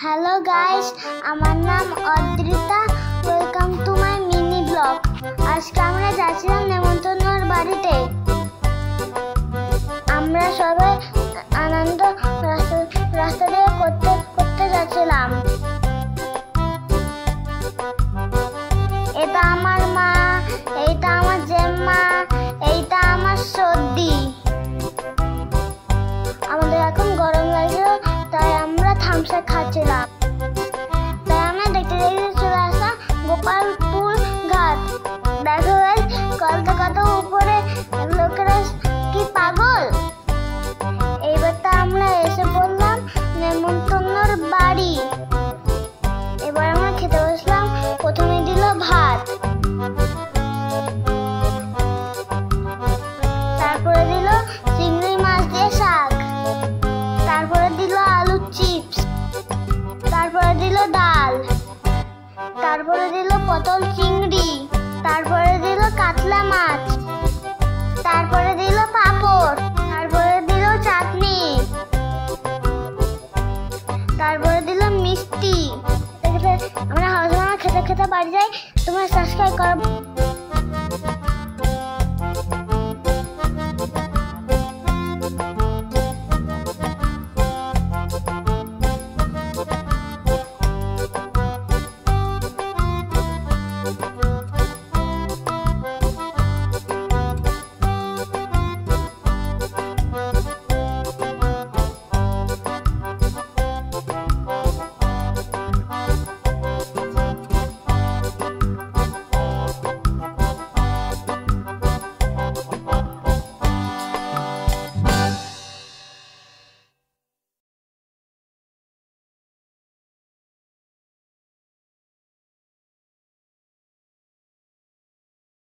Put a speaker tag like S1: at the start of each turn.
S1: Hello guys, আমার নাম Adrita. Welcome to my mini blog. আজকে আমরা যাচ্ছিলাম নেমন্তন্নর বাড়িতে। আমরা সবাই আনন্দ রাস্তা দিয়ে করতে যাচ্ছিলাম। এটা আমার মা, এইটা আমার জেম্মা, এইটা আমার সর্দি। আমাদের এখন গরম লাগছিল, তাই আমরা থামসা খাচ্ছিলাম। তাই আমরা দেখতে দেখতে চলে আসলাম গোপালপুর ঘাট। দেখো কত উপরে, লোকেরা কি পাগল। এইবার তো আমরা এসে পড়লাম নেমন্তন্নর বাড়ি। এবার আমরা খেতে বসলাম। প্রথমে দিল ভাত, তারপরে দিল চিংড়ি মাছ দিয়ে শাক, তারপরে দিল আলুর চিপস, তারপরে দিল ডাল, তারপরে দিল পটল চিংড়ি, তারপরে দিল কাতলা মাছ, তারপরে দিল পাঁপড়, তারপরে দিল চাটনি, তারপরে দিল মিষ্টি। আমরা খেতে খেতে বাড়ি যাই। তোমরা সাবস্ক্রাইব করো।